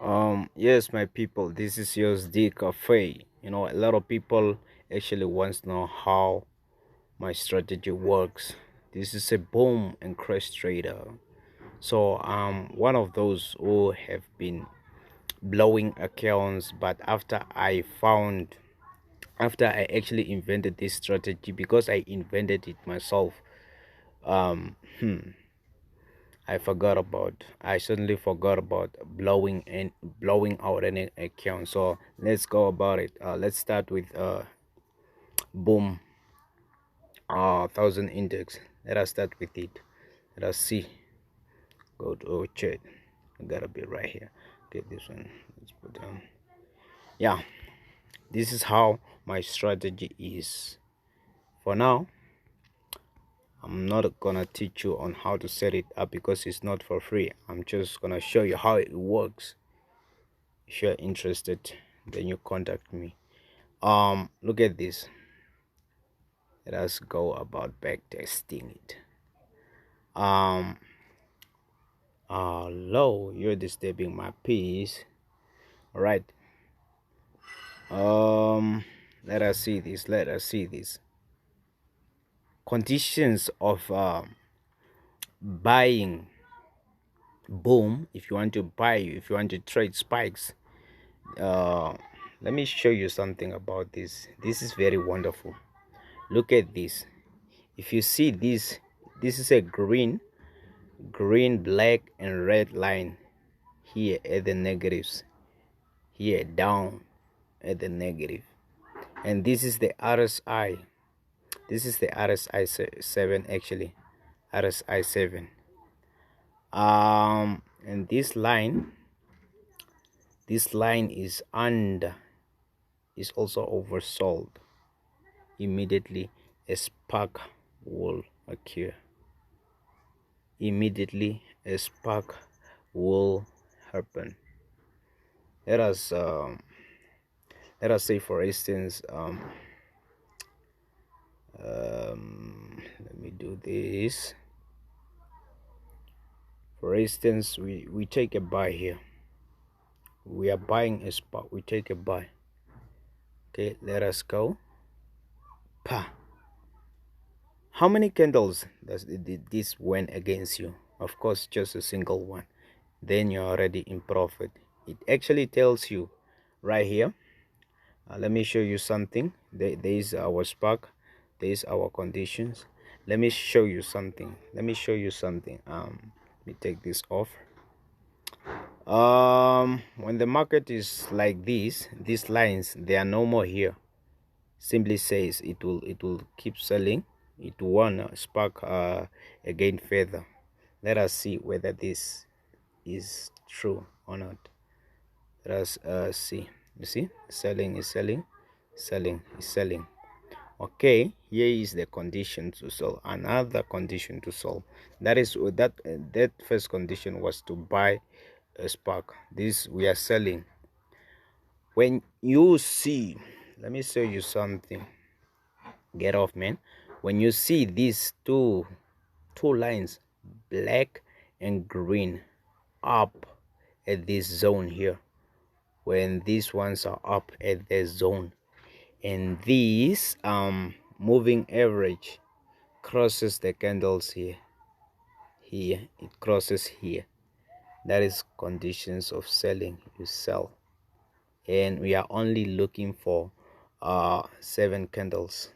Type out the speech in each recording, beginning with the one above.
Yes, my people, this is yours D Cafe. A lot of people actually wants to know how my strategy works. This is a boom and crash trader. So one of those who have been blowing accounts, but after I actually invented this strategy because I invented it myself. Um hmm, I suddenly forgot about blowing out an account. So let's go about it. Let's start with boom 1000 index. Let us start with it. Let us see. Go to chat. I gotta be right here. Okay, this one. Let's put down. Yeah, this is how my strategy is. For now, I'm not gonna teach you on how to set it up because it's not for free. I'm just gonna show you how it works. If you're interested, then you contact me. Look at this. Let us go about back testing it. um Hello, you're disturbing my peace. All right. Let us see this. Conditions of buying boom. If you want to buy, if you want to trade spikes, uh let me show you something about this. This is very wonderful. Look at this. If you see this is a green, black and red line here at the negatives, here down at the negative, and this is the RSI. This is the RSI 7 actually. RSI 7. And this line is under, is also oversold. Immediately a spark will occur. Immediately a spark will happen. Let us say, for instance, let me do this. For instance, we take a buy here. We are buying a spot. We take a buy. Okay, let us go. Pa. How many candles does this went against you? Of course, just a single one. Then you're already in profit. It actually tells you right here. Let me show you something. There is our spark. There is our conditions. Let me show you something. Let me take this off. When the market is like this, these lines, they are no more here. Simply says it will keep selling. It won't spark again further. Let us see whether this is true or not. Let us see. You see, selling is selling, selling is selling. Okay, here is the condition to solve. Another condition to solve. That is that first condition was to buy a spark. This we are selling. When you see, let me show you something. Get off, man. When you see these two lines, black and green, up at this zone here, when these ones are up at the zone, and these moving average crosses the candles here, it crosses here, that is conditions of selling. You sell, and we are only looking for 7 candles.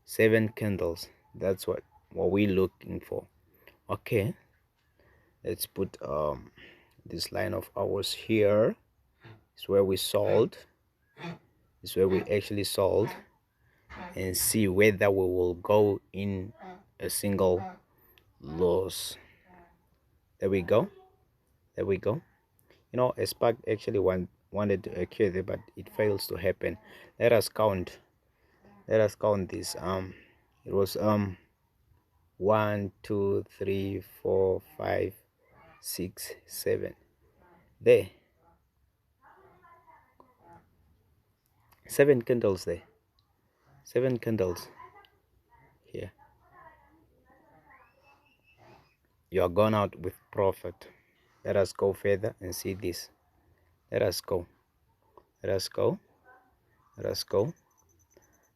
7 candles, that's what we're looking for. Okay, let's put this line of ours here. It's where we sold. It's where we actually sold, and see whether we will go in a single loss. There we go. A spark actually wanted to occur there, but it fails to happen. Let us count this. It was 1 2 3 4 5 6 7. There, 7 candles there. 7 candles here. You are gone out with profit. Let us go further and see this. Let us go. Let us go. Let us go.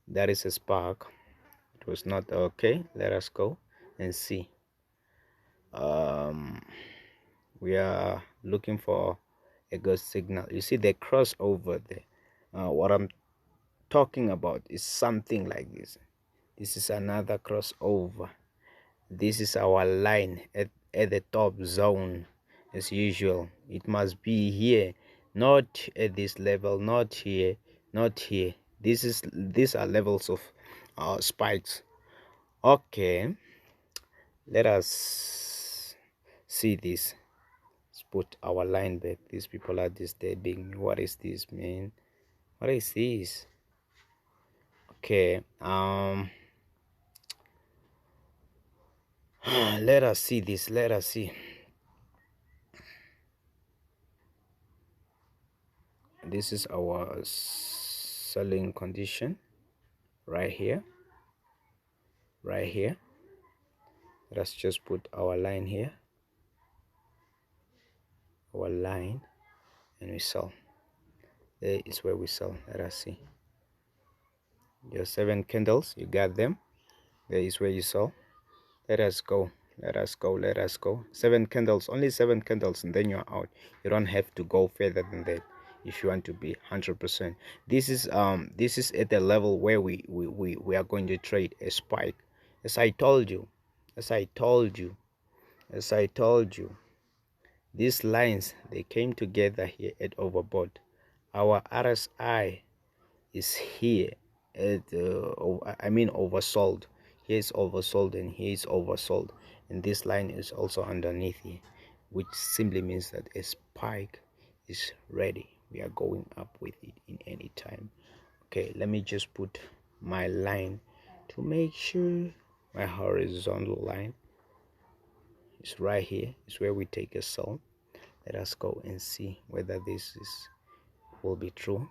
That is a spark. It was not okay. Let us go and see. We are looking for a good signal. You see the crossover there. What I'm talking about is something like this. This is another crossover. This is our line at the top zone. As usual, it must be here, not at this level, not here, not here. These are levels of spikes. Okay, let us see this. Let's put our line back. These people are disturbing me. What is this, man? What is this? Okay, let us see this. Let us see. This is our selling condition right here. Right here. Let's just put our line here. Our line, and we sell. There is where we sell. Let us see. Your 7 candles, you got them. There is where you sell. Let us go. Let us go. Let us go. 7 candles, only 7 candles, and then you're out. You don't have to go further than that if you want to be 100%. This is at the level where we are going to trade a spike. As I told you, these lines, they came together here at overbought. Our RSI is here at oversold. Here is oversold and here is oversold, and this line is also underneath here, which simply means that a spike is ready. We are going up with it in any time. Okay, let me just put my line to make sure my horizontal line is right here. Is where we take a sell. Let us go and see whether this will be true.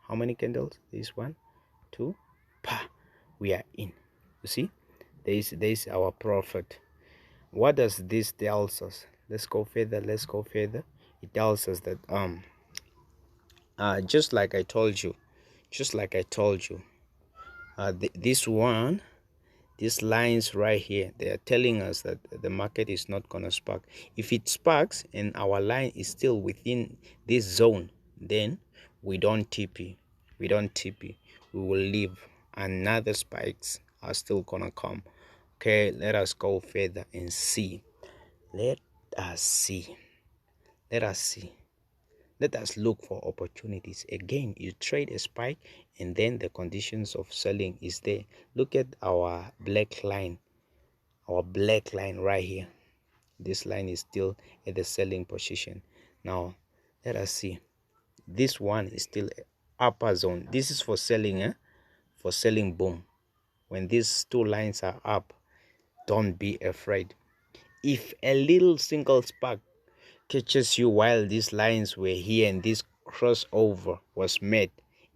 How many candles? This one, two, pa, we are in. You see, there is our profit. What does this tells us? Let's go further. It tells us that just like I told you, this one, these lines right here, they are telling us that the market is not gonna spark. If it sparks and our line is still within this zone, then we don't TP. We will leave. Another spikes are still gonna come. Okay, let us go further and see. Let us see. Let us look for opportunities. Again, you trade a spike and then the conditions of selling is there. Look at our black line right here. This line is still at the selling position. Now let us see. This one is still upper zone. This is for selling, for selling boom. When these two lines are up, don't be afraid. If a little single spark catches you while these lines were here and this crossover was made,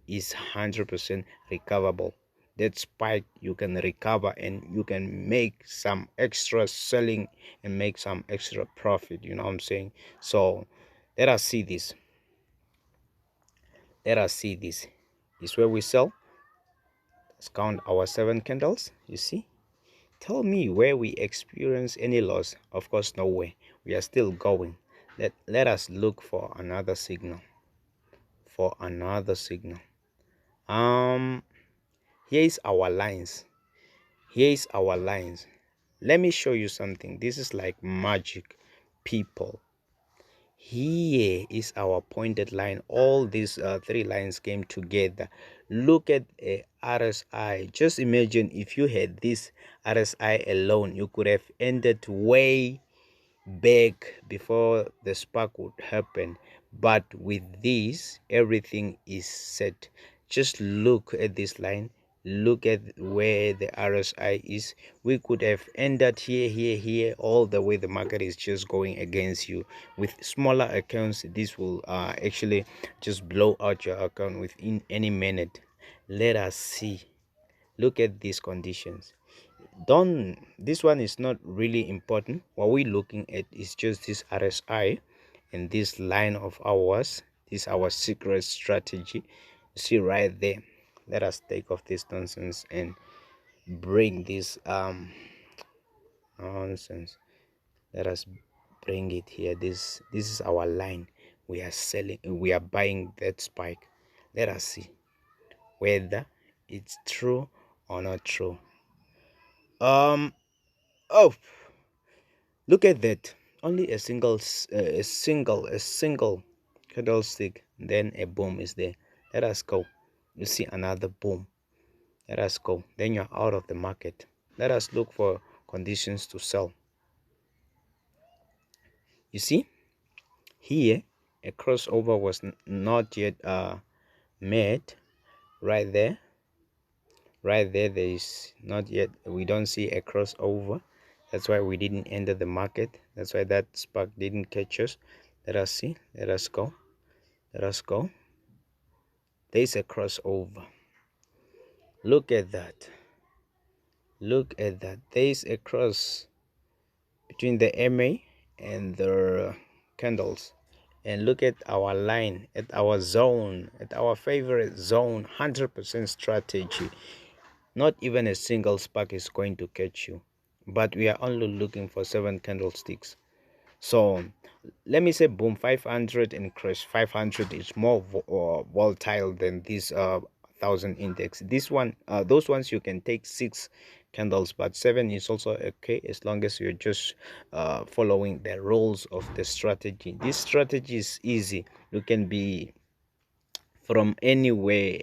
is 100% recoverable. That spike you can recover and you can make some extra selling and make some extra profit. You know what I'm saying? So let us see this. This where we sell. Let's count our 7 candles. You see, tell me where we experience any loss. Of course, nowhere. We are still going. Let us look for another signal. Here is our lines. Let me show you something. This is like magic, people. Here is our pointed line. All these 3 lines came together. Look at a RSI. Just imagine if you had this RSI alone, you could have ended way back before the spark would happen. But with this, everything is set. Just look at this line. Look at where the RSI is. We could have ended here, all the way. The market is just going against you. With smaller accounts, this will actually just blow out your account within any minute. Let us see. Look at these conditions. This one is not really important. What we're looking at is just this RSI and this line of ours, this is our secret strategy. You see right there. Let us take off this nonsense and bring this nonsense. Let us bring it here. This is our line. We are selling, we are buying that spike. Let us see whether it's true or not true. Oh, look at that. Only a single candlestick, then a boom is there. Let us go. You see another boom. Let us go. Then you're out of the market. Let us look for conditions to sell. You see here a crossover was not yet made. Right there there is not yet, we don't see a crossover. That's why we didn't enter the market. That's why that spark didn't catch us. Let us see. Let us go. Let us go. There's a crossover. Look at that. Look at that. There's a cross between the MA and the candles. And look at our line, at our zone, at our favorite zone. 100% strategy. Not even a single spark is going to catch you, but we are only looking for 7 candlesticks. So let me say boom 500 and crash 500 is more volatile than this 1000 index. This one, those ones you can take 6 candles, but 7 is also okay as long as you're just following the rules of the strategy. This strategy is easy. You can be from anywhere,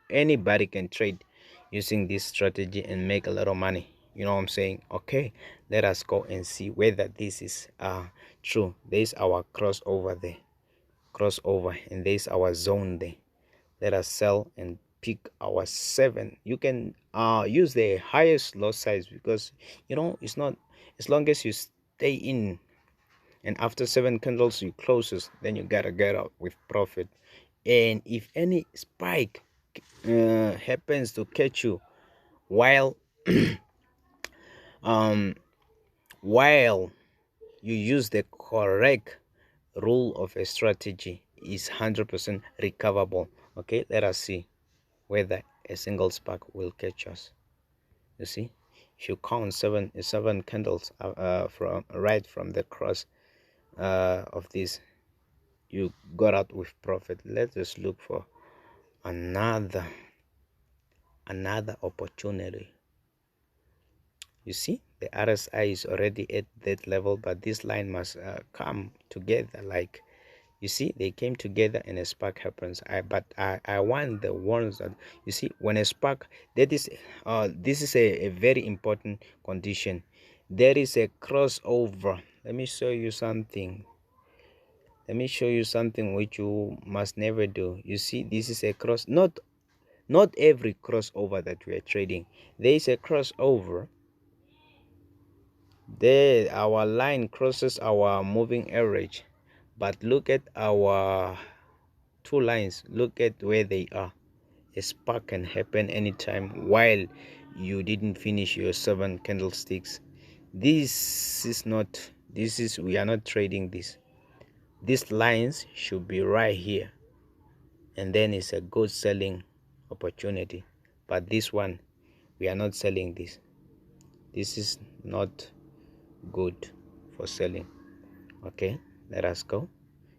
anybody can trade using this strategy and make a lot of money. You know what I'm saying? Okay, let us go and see whether this is true. There's our crossover there, crossover, and there's our zone there. Let us sell and pick our 7. You can use the highest lot size, because you know it's not, as long as you stay in and after 7 candles you closes, then you gotta get out with profit. And if any spike happens to catch you while while you use the correct rule of a strategy, is 100% recoverable. Okay, let us see whether a single spark will catch us. You see, if you count seven candles from right from the cross of this, you got out with profit. Let us look for another opportunity. You see, the RSI is already at that level, but this line must come together. Like you see, they came together and a spark happens. I want the ones that, you see, when a spark, that is this is a very important condition. There is a crossover. Let me show you something. Let me show you something which you must never do. You see, this is a cross. Not every crossover that we are trading. There is a crossover. There, our line crosses our moving average. But look at our 2 lines. Look at where they are. A spark can happen anytime while you didn't finish your 7 candlesticks. This is not, we are not trading this. These lines should be right here, and then it's a good selling opportunity. But this one, we are not selling this. This is not good for selling. Okay, let us go.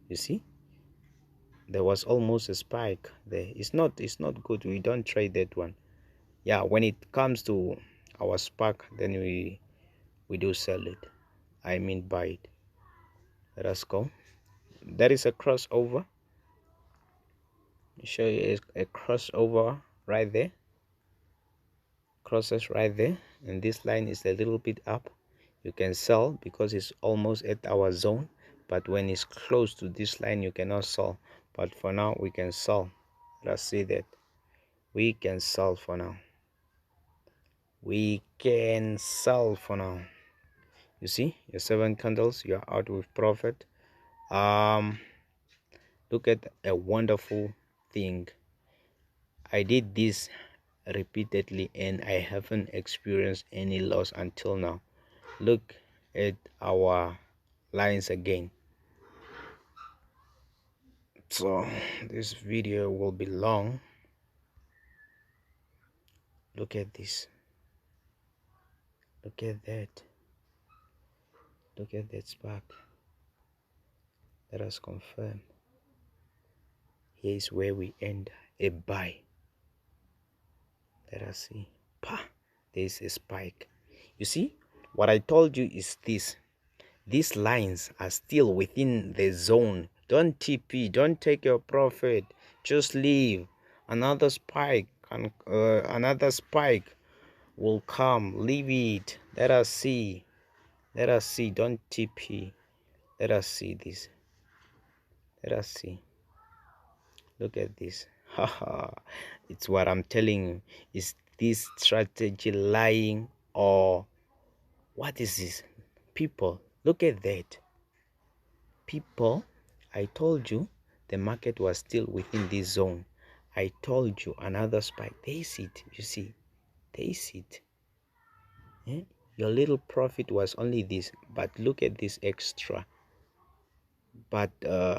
You see, there was almost a spike there. It's not good. We don't trade that one. Yeah, when it comes to our spark, then we do sell it. I mean buy it. Let us go. There is a crossover. Show you a crossover right there. Crosses right there, and this line is a little bit up. You can sell because it's almost at our zone, but when it's close to this line you cannot sell. But for now we can sell. Let's see that we can sell for now. We can sell for now. You see your 7 candles, you're out with profit. Look at a wonderful thing. I did this repeatedly and I haven't experienced any loss until now. Look at our lines again. So this video will be long. Look at this. Look at that. Look at that spark. Let us confirm. Here is where we end a buy. Let us see. Pa! There is a spike. You see, what I told you is this. These lines are still within the zone. Don't TP. Don't take your profit. Just leave. Another spike. Another spike will come. Leave it. Let us see. Let us see. Don't TP. Let us see this. Let us see. Look at this. Haha. It's what I'm telling you. Is this strategy lying, or what is this? People, look at that. People, I told you the market was still within this zone. I told you another spike. There is it. You see, there is it. Eh? Your little profit was only this, but look at this extra. But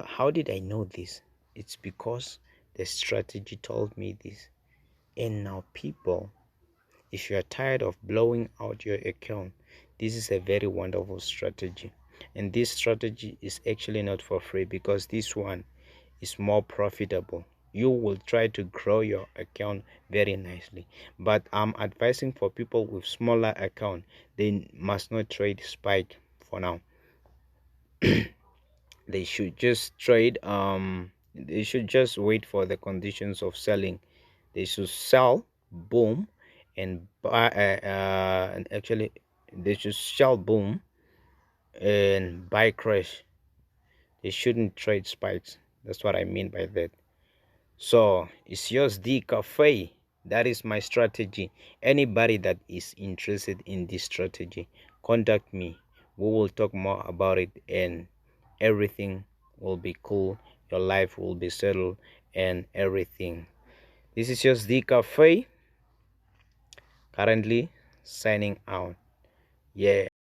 how did I know this? It's because the strategy told me this. And now, people, if you are tired of blowing out your account, this is a very wonderful strategy. And this strategy is actually not for free, because this one is more profitable. You will try to grow your account very nicely, but I'm advising for people with smaller account, they must not trade spike for now. They should just trade, they should just wait for the conditions of selling. They should sell, boom, and buy, and actually they should sell, boom, and buy crash. They shouldn't trade spikes. That's what I mean by that. So it's yours, the cafe. That is my strategy. Anybody that is interested in this strategy, contact me. We will talk more about it, and everything will be cool. Your life will be settled and everything. This is just the cafe, currently signing out. Yeah.